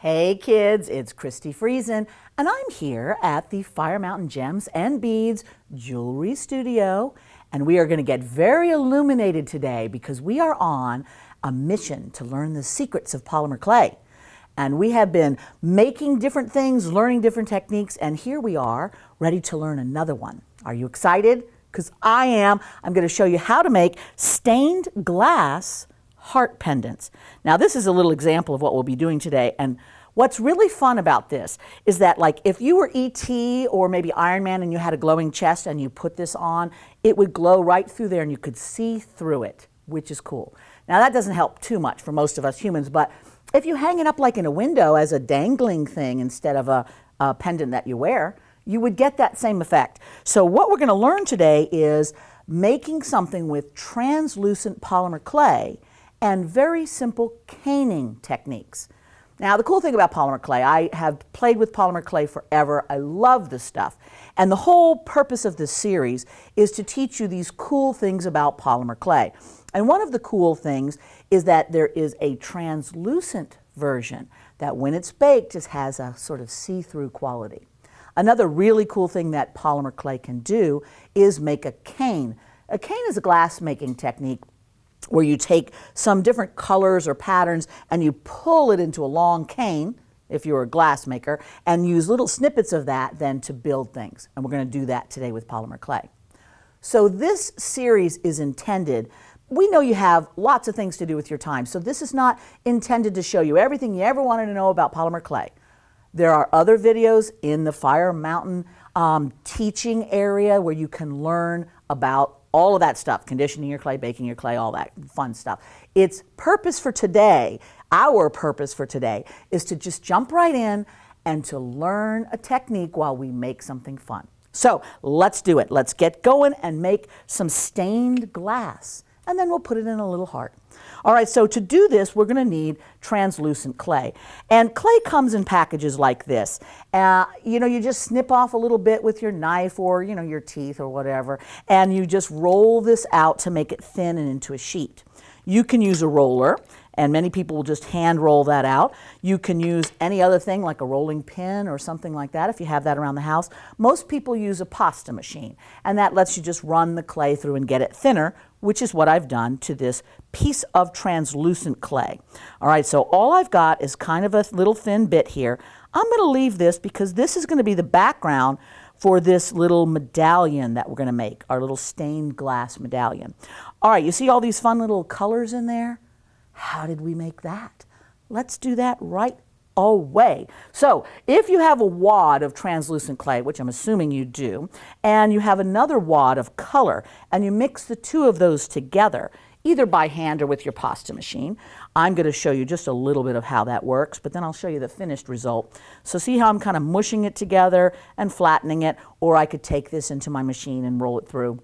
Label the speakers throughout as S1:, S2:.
S1: Hey kids, it's Christi Friesen, and I'm here at the Fire Mountain Gems and Beads Jewelry Studio, and we are going to get very illuminated today because we are on a mission to learn the secrets of polymer clay. And we have been making different things, learning different techniques, and here we are, ready to learn another one. Are you excited? Because I am. I'm going to show you how to make stained glass heart pendants. Now this is a little example of what we'll be doing today, and what's really fun about this is that, like, if you were E.T. or maybe Iron Man and you had a glowing chest and you put this on, it would glow right through there and you could see through it, which is cool. Now that doesn't help too much for most of us humans, but if you hang it up like in a window as a dangling thing instead of a pendant that you wear, you would get that same effect. So what we're going to learn today is making something with translucent polymer clay and very simple caning techniques. Now the cool thing about polymer clay, I have played with polymer clay forever. I love this stuff. And the whole purpose of this series is to teach you these cool things about polymer clay. And one of the cool things is that there is a translucent version that when it's baked, it has a sort of see-through quality. Another really cool thing that polymer clay can do is make a cane. A cane is a glass making technique where you take some different colors or patterns and you pull it into a long cane, if you're a glass maker, and use little snippets of that then to build things. And we're going to do that today with polymer clay. So this series is intended, we know you have lots of things to do with your time, so this is not intended to show you everything you ever wanted to know about polymer clay. There are other videos in the Fire Mountain teaching area where you can learn about all of that stuff, conditioning your clay, baking your clay, all that fun stuff. Its purpose for today, our purpose for today, is to just jump right in and to learn a technique while we make something fun. So let's do it. Let's get going and make some stained glass, and then we'll put it in a little heart. All right, so to do this, we're going to need translucent clay. And clay comes in packages like this. You just snip off a little bit with your knife or, your teeth or whatever, and you just roll this out to make it thin and into a sheet. You can use a roller, and many people will just hand roll that out. You can use any other thing like a rolling pin or something like that if you have that around the house. Most people use a pasta machine, and that lets you just run the clay through and get it thinner, which is what I've done to this piece of translucent clay. All right, so all I've got is kind of a little thin bit here. I'm going to leave this because this is going to be the background for this little medallion that we're going to make, our little stained glass medallion. All right, you see all these fun little colors in there? How did we make that? Let's do that right away. So if you have a wad of translucent clay, which I'm assuming you do, and you have another wad of color, and you mix the two of those together, either by hand or with your pasta machine. I'm going to show you just a little bit of how that works, but then I'll show you the finished result. So see how I'm kind of mushing it together and flattening it, or I could take this into my machine and roll it through.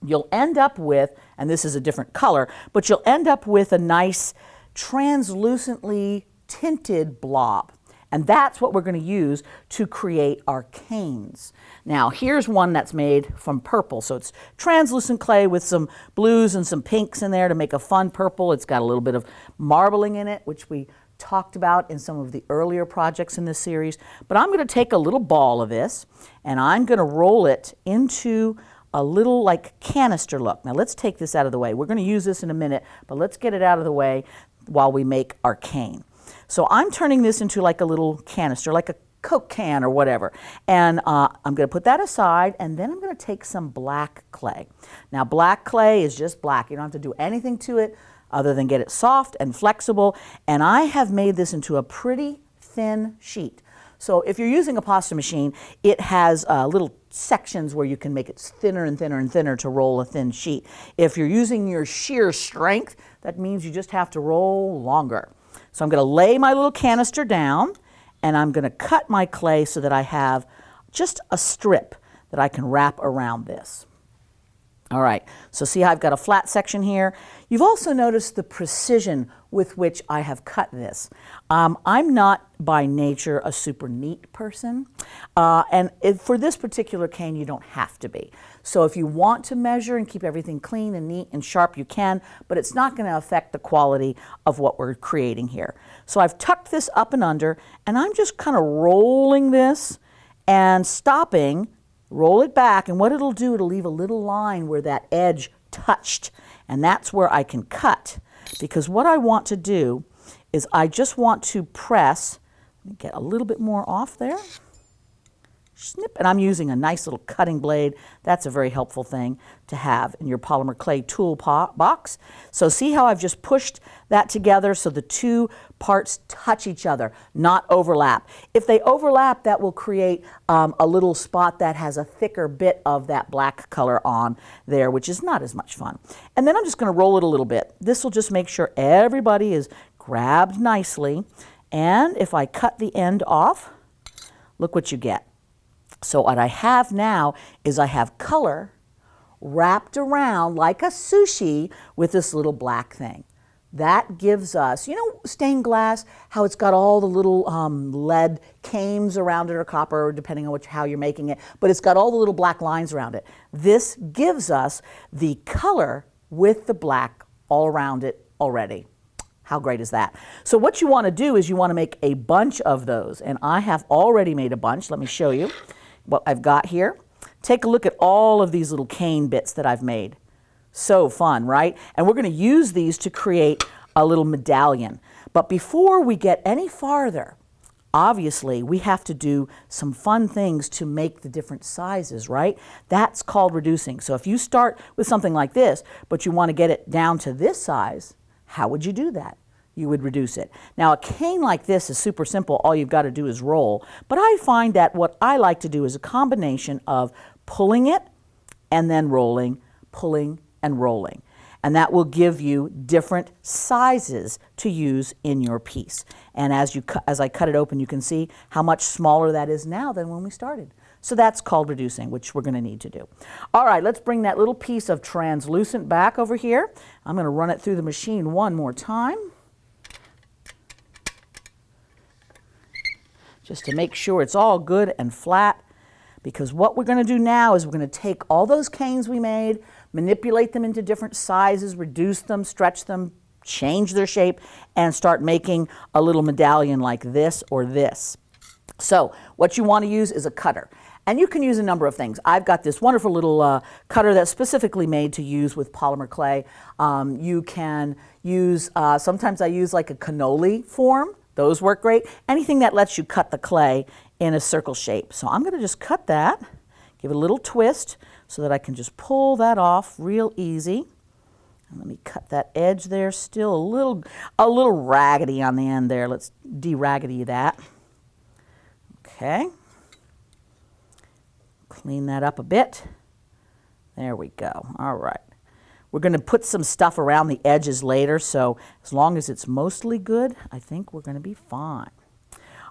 S1: You'll end up with, and this is a different color, but you'll end up with a nice translucently tinted blob. And that's what we're going to use to create our canes. Now here's one that's made from purple. So it's translucent clay with some blues and some pinks in there to make a fun purple. It's got a little bit of marbling in it, which we talked about in some of the earlier projects in this series. But I'm going to take a little ball of this and I'm going to roll it into a little like canister look. Now let's take this out of the way. We're going to use this in a minute, but let's get it out of the way while we make our cane. So I'm turning this into like a little canister, like a Coke can or whatever. And I'm going to put that aside, and then I'm going to take some black clay. Now black clay is just black. You don't have to do anything to it other than get it soft and flexible. And I have made this into a pretty thin sheet. So if you're using a pasta machine, it has little sections where you can make it thinner and thinner and thinner to roll a thin sheet. If you're using your shear strength, that means you just have to roll longer. So I'm going to lay my little canister down, and I'm going to cut my clay so that I have just a strip that I can wrap around this. All right, so see how I've got a flat section here? You've also noticed the precision with which I have cut this. I'm not by nature a super neat person, and for this particular cane you don't have to be. So if you want to measure and keep everything clean and neat and sharp, you can, but it's not going to affect the quality of what we're creating here. So I've tucked this up and under, and I'm just kind of rolling this and stopping, roll it back, and what it'll do, it'll leave a little line where that edge touched, and that's where I can cut. Because what I want to do is I just want to press, let me get a little bit more off there, snip, and I'm using a nice little cutting blade. That's a very helpful thing to have in your polymer clay tool box. So see how I've just pushed that together so the two parts touch each other, not overlap. If they overlap, that will create a little spot that has a thicker bit of that black color on there, which is not as much fun. And then I'm just going to roll it a little bit. This will just make sure everybody is grabbed nicely. And if I cut the end off, look what you get. So what I have now is I have color wrapped around like a sushi with this little black thing. That gives us, you know, stained glass, how it's got all the little lead cames around it, or copper, depending on how you're making it, but it's got all the little black lines around it. This gives us the color with the black all around it already. How great is that? So what you want to do is you want to make a bunch of those, and I have already made a bunch. Let me show you what I've got here. Take a look at all of these little cane bits that I've made. So fun, right? And we're going to use these to create a little medallion. But before we get any farther, obviously we have to do some fun things to make the different sizes, right? That's called reducing. So if you start with something like this, but you want to get it down to this size, how would you do that? You would reduce it. Now a cane like this is super simple. All you've got to do is roll. But I find that what I like to do is a combination of pulling it and then rolling, pulling and rolling. And that will give you different sizes to use in your piece. And as I cut it open, you can see how much smaller that is now than when we started. So that's called reducing, which we're going to need to do. All right, let's bring that little piece of translucent back over here. I'm going to run it through the machine one more time, just to make sure it's all good and flat, because what we're going to do now is we're going to take all those canes we made, manipulate them into different sizes, reduce them, stretch them, change their shape, and start making a little medallion like this or this. So what you want to use is a cutter. And you can use a number of things. I've got this wonderful little cutter that's specifically made to use with polymer clay. You can use, sometimes I use like a cannoli form. Those work great. Anything that lets you cut the clay in a circle shape. So I'm going to just cut that, give it a little twist so that I can just pull that off real easy. And let me cut that edge there, still a little raggedy on the end there. Let's de-raggedy that. Okay. Clean that up a bit. There we go. All right. We're going to put some stuff around the edges later, so as long as it's mostly good, I think we're going to be fine.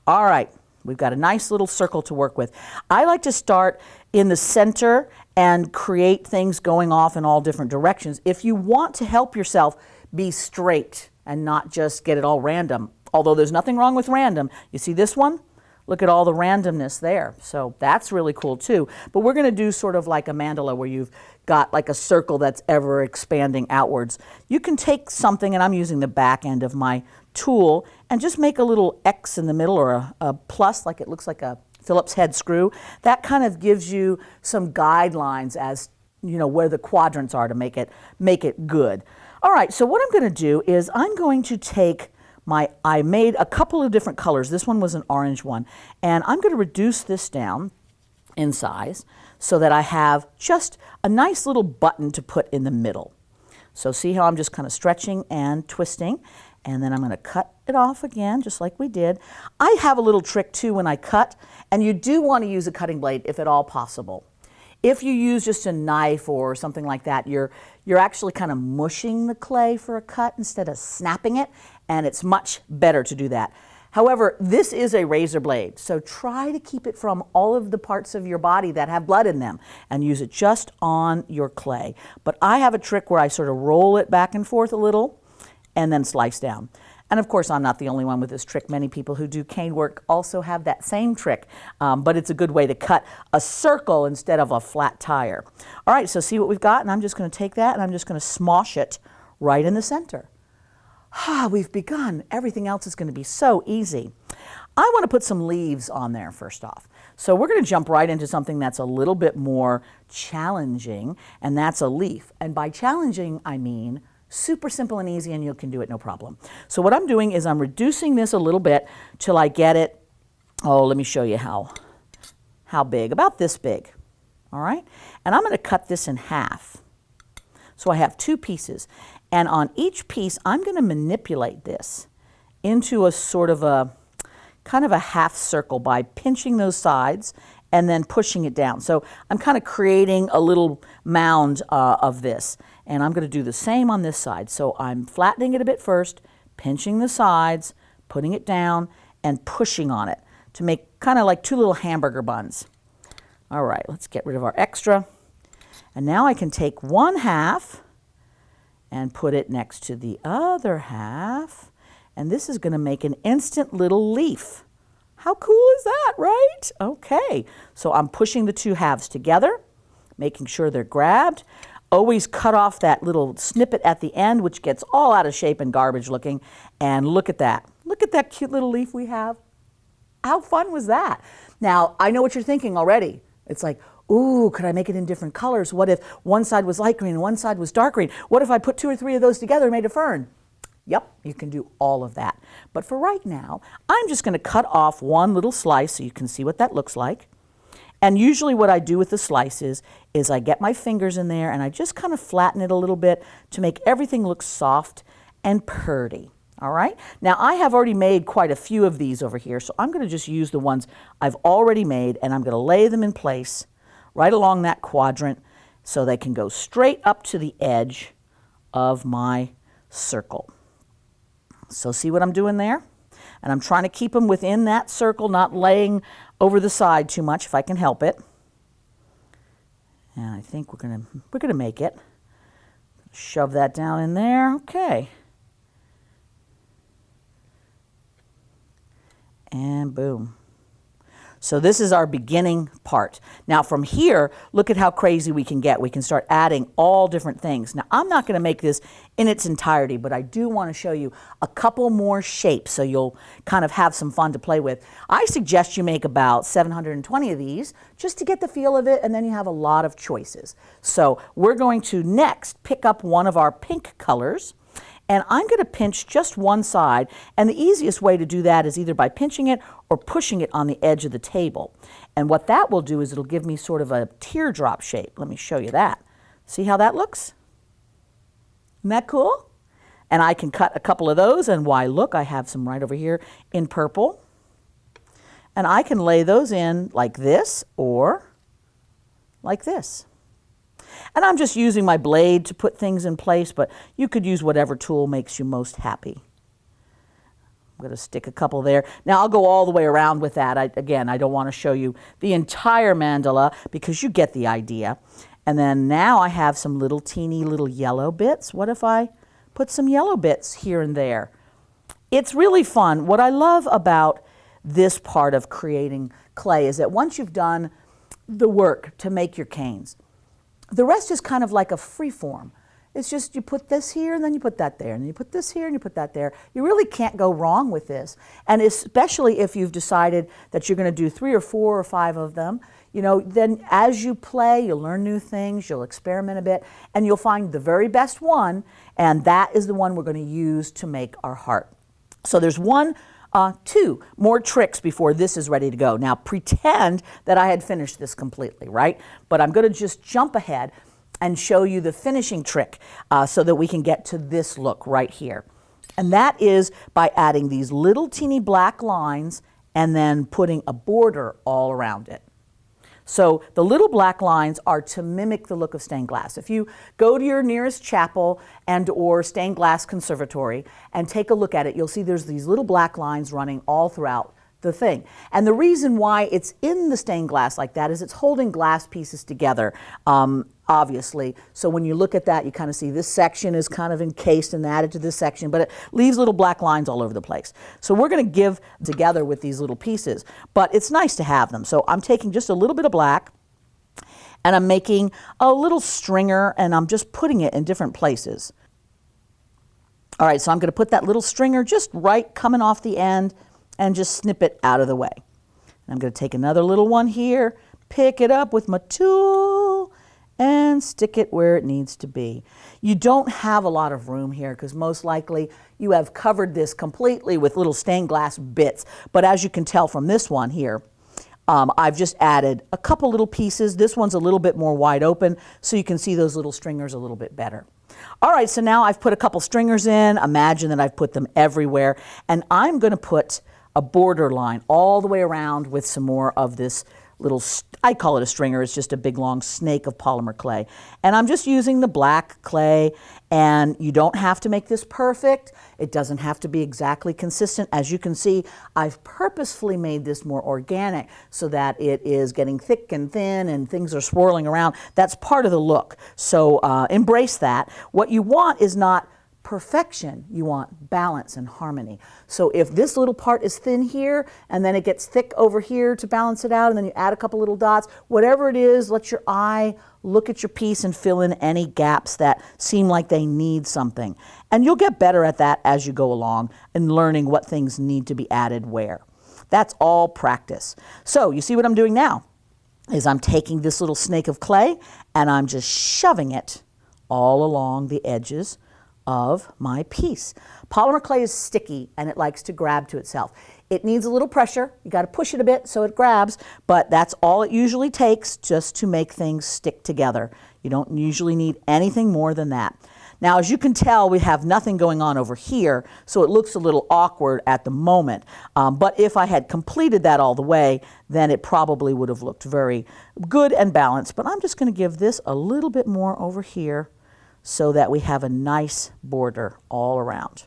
S1: All right, we've got a nice little circle to work with. I like to start in the center and create things going off in all different directions. If you want to help yourself be straight and not just get it all random, although there's nothing wrong with random. You see this one? Look at all the randomness there. So that's really cool too. But we're going to do sort of like a mandala where you've got like a circle that's ever expanding outwards. You can take something, and I'm using the back end of my tool, and just make a little X in the middle, or a plus, like it looks like a Phillips head screw. That kind of gives you some guidelines as, you know, where the quadrants are to make it good. All right, so what I'm going to do is I'm going to take I made a couple of different colors. This one was an orange one. And I'm going to reduce this down in size so that I have just a nice little button to put in the middle. So see how I'm just kind of stretching and twisting. And then I'm going to cut it off again, just like we did. I have a little trick too when I cut, and you do want to use a cutting blade if at all possible. If you use just a knife or something like that, you're actually kind of mushing the clay for a cut instead of snapping it, and it's much better to do that. However, this is a razor blade, so try to keep it from all of the parts of your body that have blood in them and use it just on your clay. But I have a trick where I sort of roll it back and forth a little, and then slice down. And of course, I'm not the only one with this trick. Many people who do cane work also have that same trick, but it's a good way to cut a circle instead of a flat tire. All right, so see what we've got, and I'm just going to take that and I'm just going to smosh it right in the center. We've begun. Everything else is going to be so easy. I want to put some leaves on there first off. So we're going to jump right into something that's a little bit more challenging, and that's a leaf. And by challenging, I mean super simple and easy, and you can do it no problem. So what I'm doing is I'm reducing this a little bit till I get it, let me show you how big, about this big, all right? And I'm going to cut this in half. So I have 2 pieces, and on each piece, I'm going to manipulate this into a sort of a, kind of a half circle by pinching those sides and then pushing it down. So I'm kind of creating a little mound of this. And I'm going to do the same on this side. So I'm flattening it a bit first, pinching the sides, putting it down, and pushing on it to make kind of like 2 little hamburger buns. All right, let's get rid of our extra. And now I can take 1 half and put it next to the other half. And this is going to make an instant little leaf. How cool is that, right? Okay, so I'm pushing the 2 halves together, making sure they're grabbed. Always cut off that little snippet at the end, which gets all out of shape and garbage looking. And look at that. Look at that cute little leaf we have. How fun was that? Now, I know what you're thinking already. It's like, ooh, could I make it in different colors? What if one side was light green and one side was dark green? What if I put 2 or 3 of those together and made a fern? Yep, you can do all of that. But for right now, I'm just going to cut off one little slice so you can see what that looks like. And usually what I do with the slices is I get my fingers in there and I just kind of flatten it a little bit to make everything look soft and purty. All right? Now I have already made quite a few of these over here, so I'm going to just use the ones I've already made and I'm going to lay them in place right along that quadrant so they can go straight up to the edge of my circle. So see what I'm doing there? And I'm trying to keep them within that circle, not laying over the side too much if I can help it. And I think we're gonna make it. Shove that down in there. Okay. And boom. So this is our beginning part. Now from here, look at how crazy we can get. We can start adding all different things. Now I'm not going to make this in its entirety, but I do want to show you a couple more shapes so you'll kind of have some fun to play with. I suggest you make about 720 of these just to get the feel of it, and then you have a lot of choices. So we're going to next pick up one of our pink colors. And I'm going to pinch just one side, and the easiest way to do that is either by pinching it or pushing it on the edge of the table. And what that will do is it'll give me sort of a teardrop shape. Let me show you that. See how that looks? Isn't that cool? And I can cut a couple of those, and why, look, I have some right over here in purple. And I can lay those in like this or like this. And I'm just using my blade to put things in place, but you could use whatever tool makes you most happy. I'm going to stick a couple there. Now I'll go all the way around with that. Again, I don't want to show you the entire mandala because you get the idea. And then now I have some little teeny little yellow bits. What if I put some yellow bits here and there? It's really fun. What I love about this part of creating clay is that once you've done the work to make your canes, the rest is kind of like a free form. It's just you put this here and then you put that there and then you put this here and you put that there. You really can't go wrong with this. And especially if you've decided that you're going to do 3 or 4 or 5 of them, you know, then as you play, you'll learn new things, you'll experiment a bit, and you'll find the very best one, and that is the one we're going to use to make our heart. So there's 2 more tricks before this is ready to go. Now pretend that I had finished this completely, right? But I'm going to just jump ahead and show you the finishing trick so that we can get to this look right here. And that is by adding these little teeny black lines and then putting a border all around it. So the little black lines are to mimic the look of stained glass. If you go to your nearest chapel and or stained glass conservatory and take a look at it, you'll see there's these little black lines running all throughout the thing. And the reason why it's in the stained glass like that is it's holding glass pieces together, obviously. So when you look at that, you kind of see this section is kind of encased and added to this section, but it leaves little black lines all over the place. So we're going to give together with these little pieces, but it's nice to have them. So I'm taking just a little bit of black, and I'm making a little stringer, and I'm just putting it in different places. All right, so I'm going to put that little stringer just right coming off the end and just snip it out of the way. And I'm going to take another little one here, pick it up with my tool, and stick it where it needs to be. You don't have a lot of room here because most likely you have covered this completely with little stained glass bits. But as you can tell from this one here, I've just added a couple little pieces. This one's a little bit more wide open, so you can see those little stringers a little bit better. All right, so now I've put a couple stringers in. Imagine that I've put them everywhere. And I'm going to put a border line all the way around with some more of this little, I call it a stringer, it's just a big long snake of polymer clay. And I'm just using the black clay, and you don't have to make this perfect. It doesn't have to be exactly consistent. As you can see, I've purposefully made this more organic so that it is getting thick and thin and things are swirling around. That's part of the look. So embrace that. What you want is not perfection, you want balance and harmony. So if this little part is thin here and then it gets thick over here to balance it out, and then you add a couple little dots, whatever it is, let your eye look at your piece and fill in any gaps that seem like they need something. And you'll get better at that as you go along and learning what things need to be added where. That's all practice. So you see what I'm doing now is I'm taking this little snake of clay and I'm just shoving it all along the edges of my piece. Polymer clay is sticky and it likes to grab to itself. It needs a little pressure. You got to push it a bit so it grabs, but that's all it usually takes just to make things stick together. You don't usually need anything more than that. Now, as you can tell, we have nothing going on over here, so it looks a little awkward at the moment. But if I had completed that all the way, then it probably would have looked very good and balanced. But I'm just going to give this a little bit more over here so that we have a nice border all around.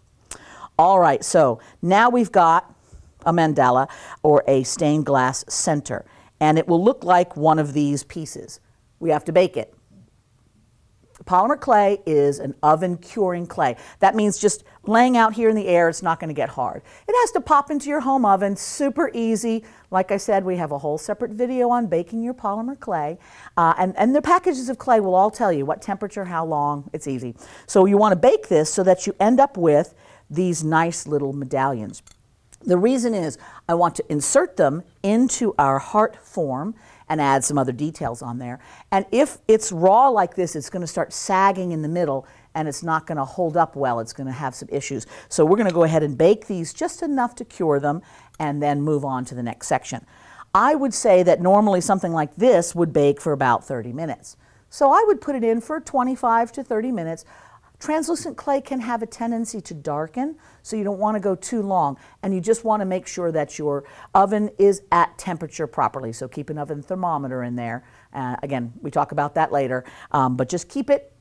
S1: All right, so now we've got a mandala or a stained glass center, and it will look like one of these pieces. We have to bake it. Polymer clay is an oven curing clay. That means just laying out here in the air, it's not going to get hard. It has to pop into your home oven, super easy. Like I said, we have a whole separate video on baking your polymer clay. And the packages of clay will all tell you what temperature, how long, it's easy. So you want to bake this so that you end up with these nice little medallions. The reason is I want to insert them into our heart form and add some other details on there. And if it's raw like this, it's going to start sagging in the middle and it's not going to hold up well. It's going to have some issues. So we're going to go ahead and bake these just enough to cure them and then move on to the next section. I would say that normally something like this would bake for about 30 minutes. So I would put it in for 25 to 30 minutes. Translucent clay can have a tendency to darken, so you don't want to go too long, and you just want to make sure that your oven is at temperature properly. So keep an oven thermometer in there. Again, we talk about that later, but just keep it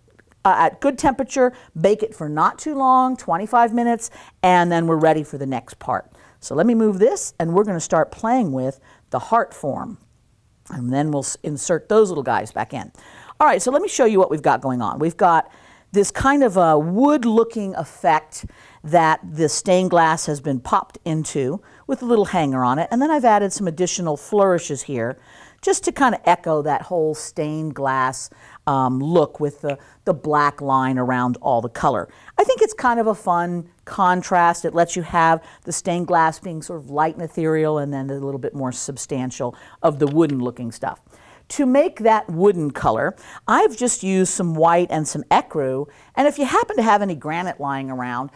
S1: at good temperature, bake it for not too long, 25 minutes, and then we're ready for the next part. So let me move this, and we're going to start playing with the heart form, and then we'll insert those little guys back in. All right, so let me show you what we've got going on. We've got this kind of a wood-looking effect that the stained glass has been popped into with a little hanger on it. And then I've added some additional flourishes here just to kind of echo that whole stained glass look with the black line around all the color. I think it's kind of a fun contrast. It lets you have the stained glass being sort of light and ethereal and then a little bit more substantial of the wooden-looking stuff. To make that wooden color, I've just used some white and some ecru, and if you happen to have any granite lying around,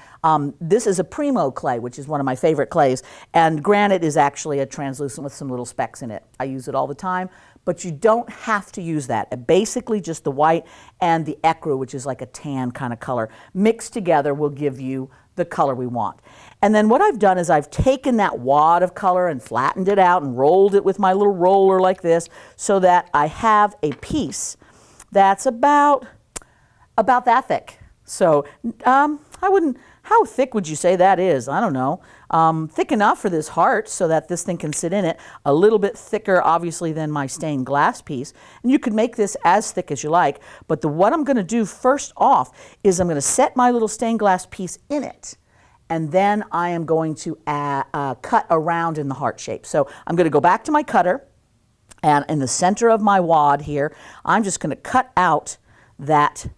S1: this is a primo clay, which is one of my favorite clays, and granite is actually a translucent with some little specks in it. I use it all the time, but you don't have to use that. Basically just the white and the ecru, which is like a tan kind of color, mixed together will give you the color we want. And then what I've done is I've taken that wad of color and flattened it out and rolled it with my little roller like this so that I have a piece that's about that thick. So how How thick would you say that is? I don't know. Thick enough for this heart so that this thing can sit in it. A little bit thicker, obviously, than my stained glass piece. And you could make this as thick as you like. But what I'm going to do first off is I'm going to set my little stained glass piece in it. And then I am going to cut around in the heart shape. So I'm going to go back to my cutter. And in the center of my wad here, I'm just going to cut out that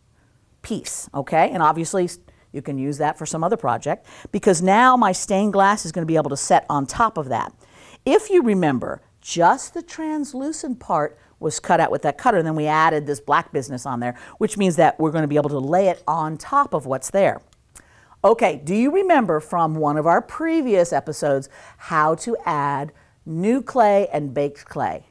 S1: piece, okay? And obviously, you can use that for some other project because now my stained glass is going to be able to set on top of that. If you remember, just the translucent part was cut out with that cutter, and then we added this black business on there, which means that we're going to be able to lay it on top of what's there. Okay, do you remember from one of our previous episodes how to add new clay and baked clay?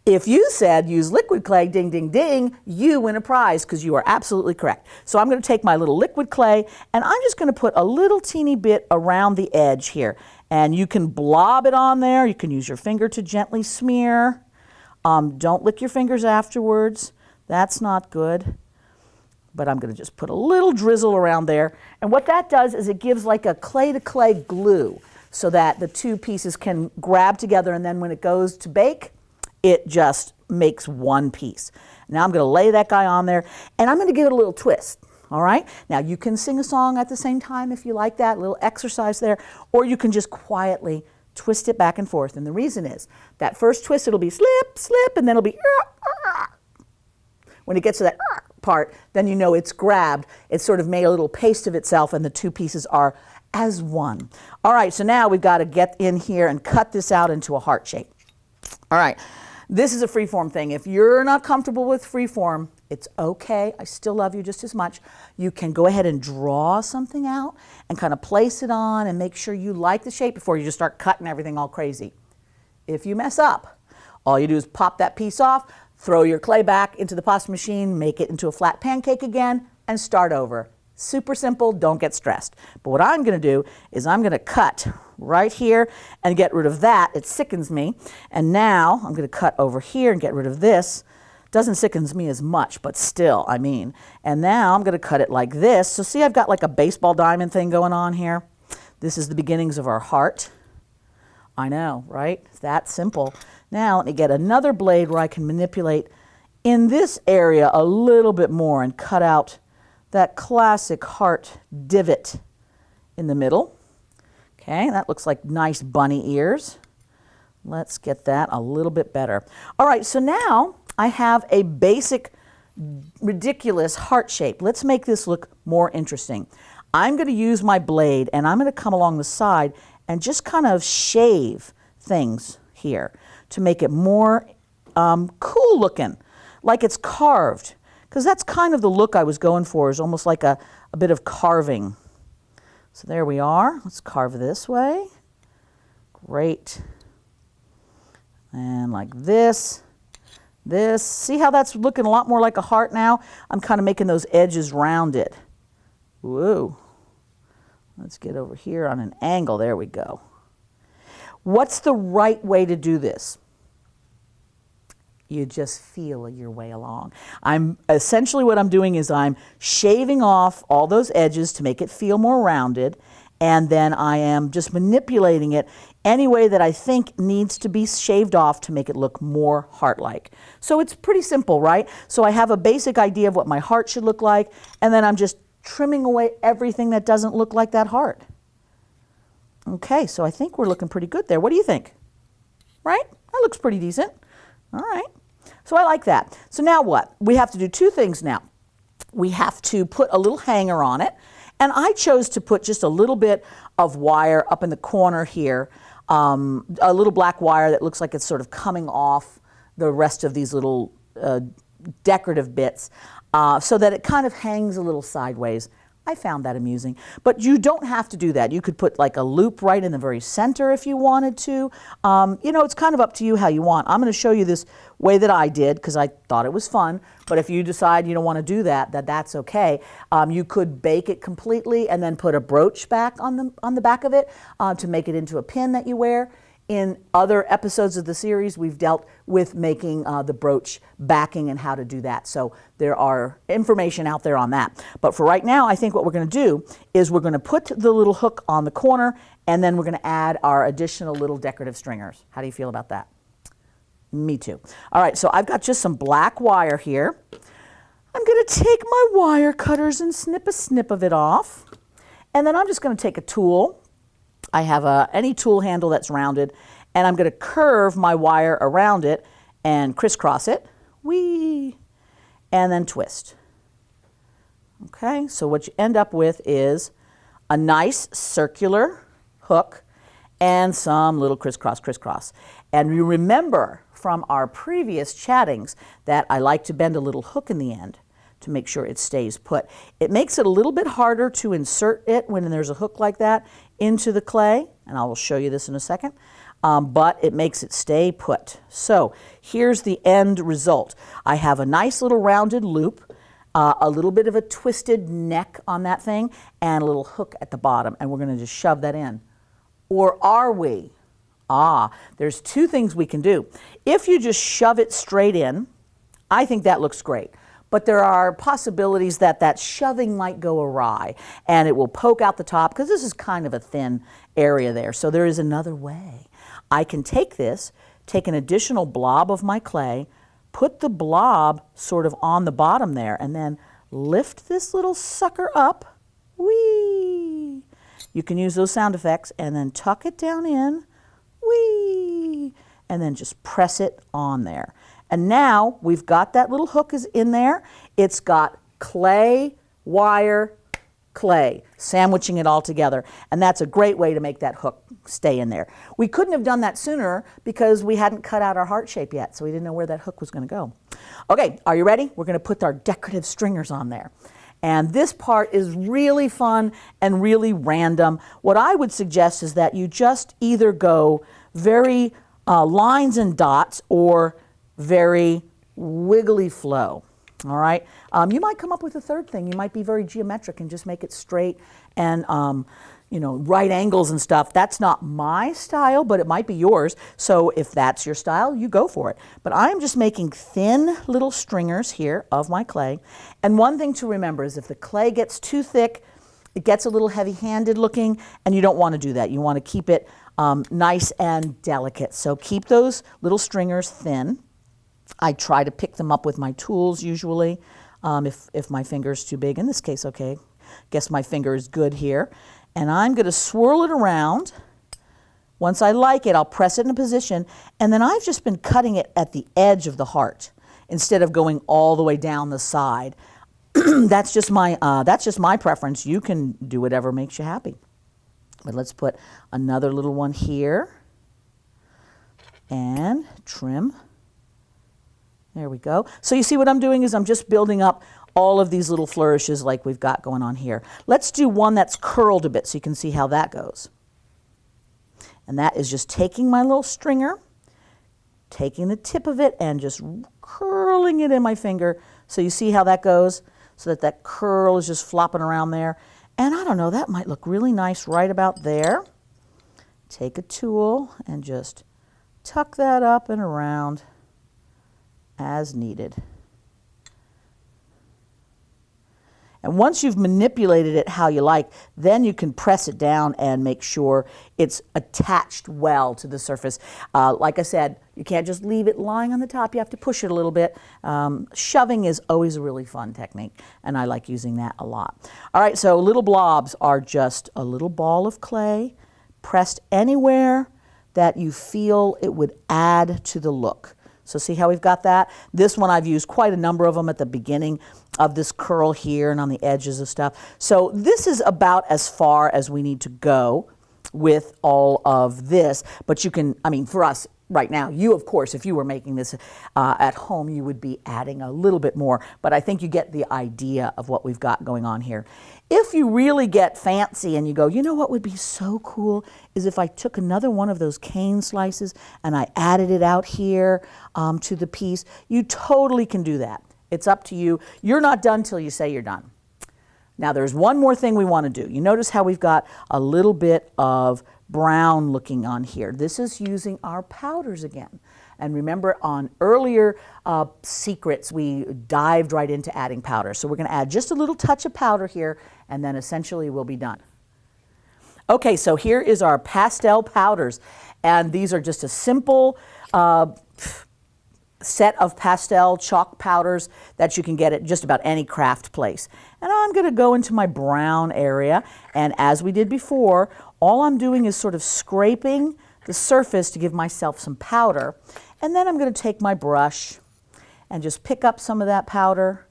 S1: If you said use liquid clay, ding, ding, ding, you win a prize because you are absolutely correct. So I'm going to take my little liquid clay and I'm just going to put a little teeny bit around the edge here. And you can blob it on there. You can use your finger to gently smear. Don't lick your fingers afterwards. That's not good. But I'm going to just put a little drizzle around there. And what that does is it gives like a clay-to-clay glue so that the two pieces can grab together, and then when it goes to bake, it just makes one piece. Now I'm going to lay that guy on there, and I'm going to give it a little twist, all right? Now you can sing a song at the same time if you like that, a little exercise there, or you can just quietly twist it back and forth. And the reason is that first twist, it'll be slip, slip, and then it'll be when it gets to that part, then you know it's grabbed. It's sort of made a little paste of itself, and the two pieces are as one. All right, so now we've got to get in here and cut this out into a heart shape. All right. This is a freeform thing. If you're not comfortable with freeform, it's okay. I still love you just as much. You can go ahead and draw something out and kind of place it on and make sure you like the shape before you just start cutting everything all crazy. If you mess up, all you do is pop that piece off, throw your clay back into the pasta machine, make it into a flat pancake again, and start over. Super simple, don't get stressed. But what I'm going to do is I'm going to cut right here and get rid of that. It sickens me. And now I'm going to cut over here and get rid of this. Doesn't sickens me as much, but still, I mean. And now I'm going to cut it like this. So see, I've got like a baseball diamond thing going on here. This is the beginnings of our heart. I know, right? It's that simple. Now let me get another blade where I can manipulate in this area a little bit more and cut out that classic heart divot in the middle. Okay, that looks like nice bunny ears. Let's get that a little bit better. All right, so now I have a basic, ridiculous heart shape. Let's make this look more interesting. I'm going to use my blade and I'm going to come along the side and just kind of shave things here to make it more cool looking, like it's carved. Because that's kind of the look I was going for, is almost like a bit of carving. So there we are. Let's carve this way. Great. And like this, this. See how that's looking a lot more like a heart now? I'm kind of making those edges rounded. Whoa. Let's get over here on an angle. There we go. What's the right way to do this? You just feel your way along. Essentially what I'm doing is I'm shaving off all those edges to make it feel more rounded, and then I am just manipulating it any way that I think needs to be shaved off to make it look more heart-like. So it's pretty simple, right? So I have a basic idea of what my heart should look like, and then I'm just trimming away everything that doesn't look like that heart. Okay, so I think we're looking pretty good there. What do you think? Right? That looks pretty decent. All right. So I like that. So now what? We have to do two things now. We have to put a little hanger on it, and I chose to put just a little bit of wire up in the corner here, a little black wire that looks like it's sort of coming off the rest of these little decorative bits, so that it kind of hangs a little sideways. I found that amusing. But you don't have to do that. You could put like a loop right in the very center if you wanted to. You know, it's kind of up to you how you want. I'm going to show you this way that I did because I thought it was fun. But if you decide you don't want to do that, that's okay. You could bake it completely and then put a brooch back on the back of it to make it into a pin that you wear. In other episodes of the series, we've dealt with making the brooch backing and how to do that. So there are information out there on that. But for right now, I think what we're going to do is we're going to put the little hook on the corner, and then we're going to add our additional little decorative stringers. How do you feel about that? Me too. All right, so I've got just some black wire here. I'm going to take my wire cutters and snip a snip of it off. And then I'm just going to take a tool. I have any tool handle that's rounded, and I'm going to curve my wire around it and crisscross it. Whee! And then twist. Okay, so what you end up with is a nice circular hook and some little crisscross, crisscross. And you remember from our previous chattings that I like to bend a little hook in the end to make sure it stays put. It makes it a little bit harder to insert it when there's a hook like that into the clay, and I will show you this in a second, but it makes it stay put. So here's the end result. I have a nice little rounded loop, a little bit of a twisted neck on that thing, and a little hook at the bottom, and we're going to just shove that in. Or are we? There's two things we can do. If you just shove it straight in, I think that looks great. But there are possibilities that that shoving might go awry and it will poke out the top because this is kind of a thin area there. So there is another way. I can take this, take an additional blob of my clay, put the blob sort of on the bottom there, and then lift this little sucker up. Whee! You can use those sound effects and then tuck it down in. Whee! And then just press it on there. And now we've got that little hook is in there. It's got clay, wire, clay, sandwiching it all together. And that's a great way to make that hook stay in there. We couldn't have done that sooner because we hadn't cut out our heart shape yet, so we didn't know where that hook was going to go. Okay, are you ready? We're going to put our decorative stringers on there. And this part is really fun and really random. What I would suggest is that you just either go very lines and dots or very wiggly flow. All right. You might come up with a third thing. You might be very geometric and just make it straight and right angles and stuff. That's not my style, but it might be yours. So if that's your style, you go for it. But I'm just making thin little stringers here of my clay. And one thing to remember is if the clay gets too thick, it gets a little heavy-handed looking, and you don't want to do that. You want to keep it nice and delicate. So keep those little stringers thin. I try to pick them up with my tools usually, if my finger's too big. In this case, okay, guess my finger is good here. And I'm going to swirl it around. Once I like it, I'll press it in a position, and then I've just been cutting it at the edge of the heart instead of going all the way down the side. That's just my preference. You can do whatever makes you happy. But let's put another little one here and trim. There we go. So you see what I'm doing is I'm just building up all of these little flourishes like we've got going on here. Let's do one that's curled a bit so you can see how that goes. And that is just taking my little stringer, taking the tip of it and just curling it in my finger. So you see how that goes? So that that curl is just flopping around there. And I don't know, that might look really nice right about there. Take a tool and just tuck that up and around as needed. And once you've manipulated it how you like, then you can press it down and make sure it's attached well to the surface. Like I said, you can't just leave it lying on the top. You have to push it a little bit. Shoving is always a really fun technique, and I like using that a lot. All right, so little blobs are just a little ball of clay pressed anywhere that you feel it would add to the look. So see how we've got that? This one I've used quite a number of them at the beginning of this curl here and on the edges of stuff. So this is about as far as we need to go with all of this. But you can, I mean, for us right now, you, of course, if you were making this at home, you would be adding a little bit more. But I think you get the idea of what we've got going on here. If you really get fancy and you go, you know what would be so cool is if I took another one of those cane slices and I added it out here to the piece. You totally can do that. It's up to you. You're not done till you say you're done. Now there's one more thing we want to do. You notice how we've got a little bit of brown looking on here. This is using our powders again. And remember on earlier secrets, we dived right into adding powder. So we're going to add just a little touch of powder here, and then essentially we'll be done. Okay, so here is our pastel powders. And these are just a simple set of pastel chalk powders that you can get at just about any craft place. And I'm going to go into my brown area, and as we did before, all I'm doing is sort of scraping the surface to give myself some powder. And then I'm going to take my brush and just pick up some of that powder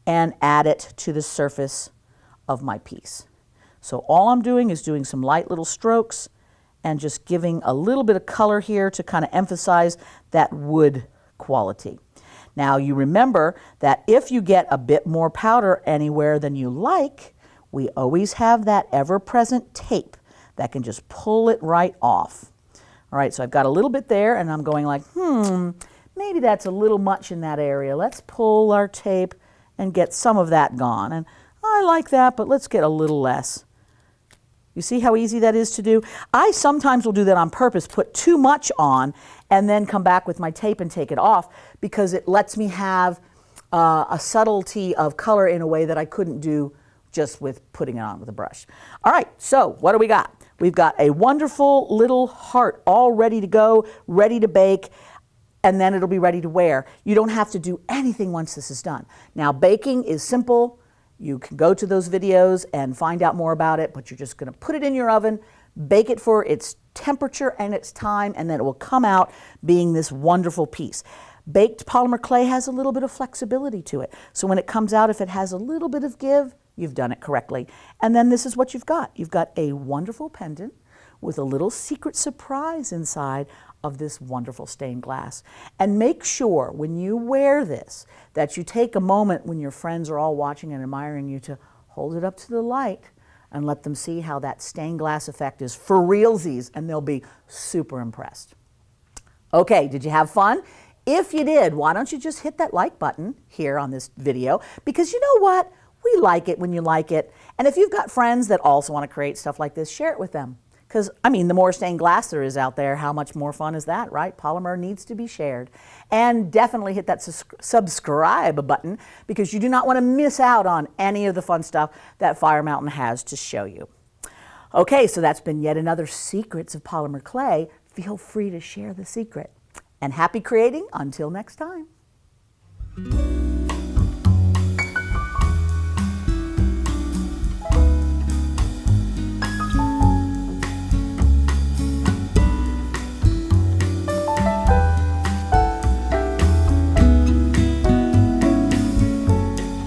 S1: and add it to the surface of my piece. So all I'm doing is doing some light little strokes and just giving a little bit of color here to kind of emphasize that wood quality. Now you remember that if you get a bit more powder anywhere than you like, we always have that ever-present tape that can just pull it right off. All right, so I've got a little bit there and I'm going like, maybe that's a little much in that area. Let's pull our tape and get some of that gone. And I like that, but let's get a little less. You see how easy that is to do? I sometimes will do that on purpose, put too much on, and then come back with my tape and take it off because it lets me have a subtlety of color in a way that I couldn't do just with putting it on with a brush. All right, so what do we got? We've got a wonderful little heart all ready to go, ready to bake, and then it'll be ready to wear. You don't have to do anything once this is done. Now, baking is simple. You can go to those videos and find out more about it, but you're just going to put it in your oven, bake it for its temperature and its time, and then it will come out being this wonderful piece. Baked polymer clay has a little bit of flexibility to it. So when it comes out, if it has a little bit of give, you've done it correctly. And then this is what you've got. You've got a wonderful pendant with a little secret surprise inside of this wonderful stained glass. And make sure when you wear this that you take a moment when your friends are all watching and admiring you to hold it up to the light and let them see how that stained glass effect is for realsies, and they'll be super impressed. Okay, did you have fun? If you did, why don't you just hit that like button here on this video, because you know what? We like it when you like it. And if you've got friends that also want to create stuff like this, share it with them. Because, I mean, the more stained glass there is out there, how much more fun is that, right? Polymer needs to be shared. And definitely hit that subscribe button because you do not want to miss out on any of the fun stuff that Fire Mountain has to show you. Okay, so that's been yet another Secrets of Polymer Clay. Feel free to share the secret. And happy creating until next time.